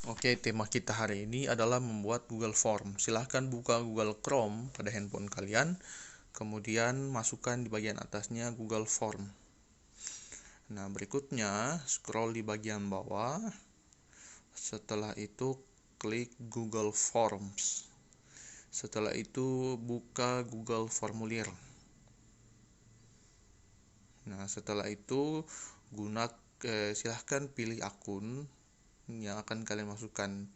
Oke, tema kita hari ini adalah membuat Google Form. Silahkan buka Google Chrome pada handphone kalian, kemudian masukkan di bagian atasnya Google Form. Nah, berikutnya scroll di bagian bawah. Setelah itu klik Google Forms. Setelah itu buka Google Formulir. Nah, setelah itu silahkan pilih akun yang akan kalian masukkan.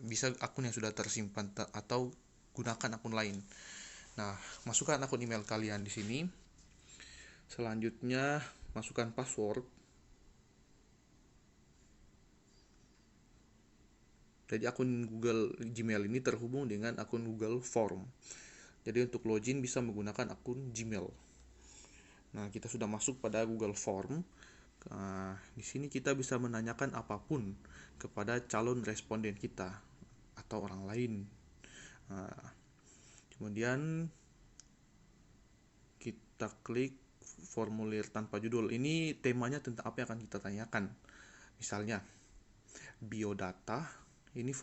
Bisa akun yang sudah tersimpan atau gunakan akun lain. Nah, masukkan akun email kalian di sini. Selanjutnya masukkan password. Jadi akun Google Gmail ini terhubung dengan akun Google Form. Jadi untuk login bisa menggunakan akun Gmail. Nah, kita sudah masuk pada Google Form. Nah, di sini kita bisa menanyakan apapun kepada calon responden kita atau orang lain. Nah, kemudian kita klik formulir tanpa judul. Ini temanya tentang apa yang akan kita tanyakan. Misalnya, biodata. Ini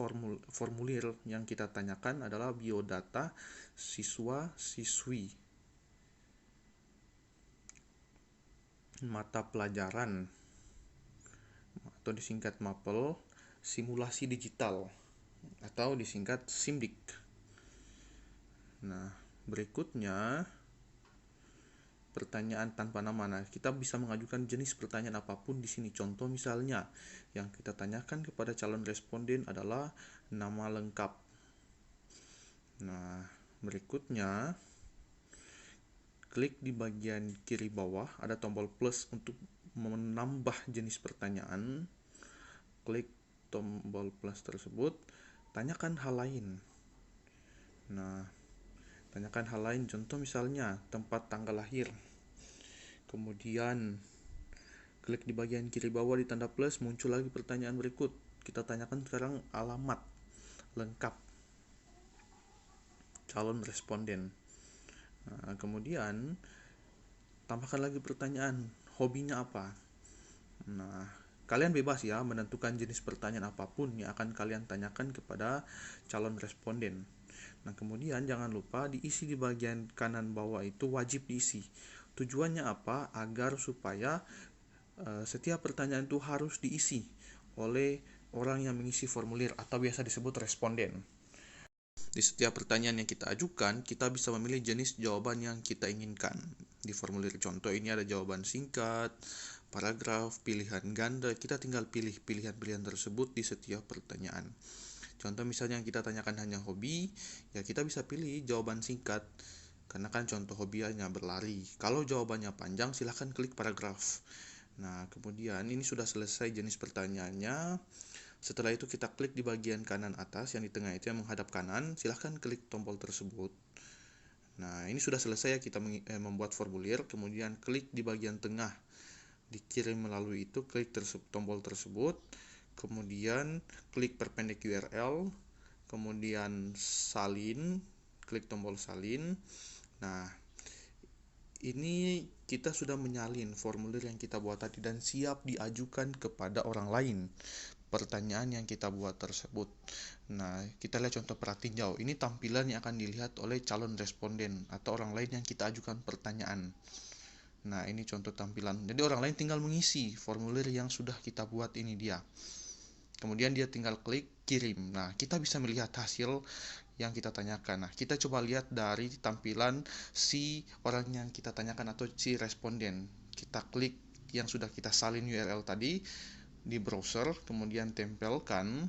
formulir yang kita tanyakan adalah biodata siswa-siswi. Mata pelajaran atau disingkat MAPEL, simulasi digital atau disingkat SIMDIK. Nah, berikutnya pertanyaan tanpa nama. Nah, kita bisa mengajukan jenis pertanyaan apapun di sini. Contoh misalnya, yang kita tanyakan kepada calon responden adalah nama lengkap. Nah, berikutnya klik di bagian kiri bawah, ada tombol plus untuk menambah jenis pertanyaan. Klik tombol plus tersebut, tanyakan hal lain. Nah, tanyakan hal lain, contoh misalnya tempat tanggal lahir. Kemudian klik di bagian kiri bawah di tanda plus, muncul lagi pertanyaan berikut. Kita tanyakan sekarang alamat lengkap calon responden. Nah, kemudian tambahkan lagi pertanyaan, hobinya apa? Nah, kalian bebas ya menentukan jenis pertanyaan apapun yang akan kalian tanyakan kepada calon responden. Nah, kemudian jangan lupa diisi di bagian kanan bawah itu wajib diisi. Tujuannya apa? Agar supaya setiap pertanyaan itu harus diisi oleh orang yang mengisi formulir atau biasa disebut responden. Di setiap pertanyaan yang kita ajukan, kita bisa memilih jenis jawaban yang kita inginkan. Di formulir contoh ini ada jawaban singkat, paragraf, pilihan ganda. Kita tinggal pilih pilihan-pilihan tersebut di setiap pertanyaan. Contoh misalnya yang kita tanyakan hanya hobi, ya kita bisa pilih jawaban singkat. Karena kan contoh hobi hanya berlari. Kalau jawabannya panjang, silahkan klik paragraf. Nah, kemudian ini sudah selesai jenis pertanyaannya. Setelah itu kita klik di bagian kanan atas yang di tengah itu yang menghadap kanan, silahkan klik tombol tersebut. Nah, ini sudah selesai ya kita membuat formulir, kemudian klik di bagian tengah dikirim melalui itu, klik tombol tersebut, kemudian klik perpendek URL, kemudian salin, klik tombol salin. Nah, ini kita sudah menyalin formulir yang kita buat tadi dan siap diajukan kepada orang lain pertanyaan yang kita buat tersebut. Nah, kita lihat contoh pratinjau. Ini tampilan yang akan dilihat oleh calon responden atau orang lain yang kita ajukan pertanyaan. Nah, ini contoh tampilan. Jadi orang lain tinggal mengisi formulir yang sudah kita buat, ini dia. Kemudian dia tinggal klik kirim. Nah, kita bisa melihat hasil yang kita tanyakan. Nah, kita coba lihat dari tampilan si orang yang kita tanyakan atau si responden. Kita klik yang sudah kita salin URL tadi di browser, kemudian tempelkan.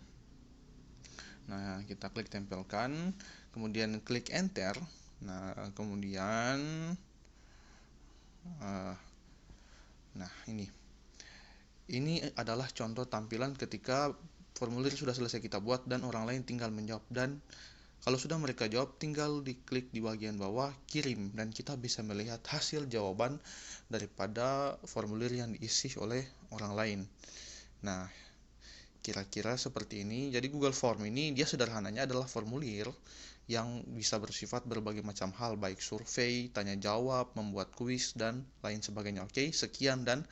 Nah, kita klik tempelkan, kemudian klik enter. Nah, kemudian nah, ini adalah contoh tampilan ketika formulir sudah selesai kita buat dan orang lain tinggal menjawab, dan kalau sudah mereka jawab tinggal diklik di bagian bawah kirim dan kita bisa melihat hasil jawaban daripada formulir yang diisi oleh orang lain. Nah, kira-kira seperti ini. Jadi Google Form ini dia sederhananya adalah formulir yang bisa bersifat berbagai macam hal, baik survei, tanya jawab, membuat kuis, dan lain sebagainya. Oke, sekian dan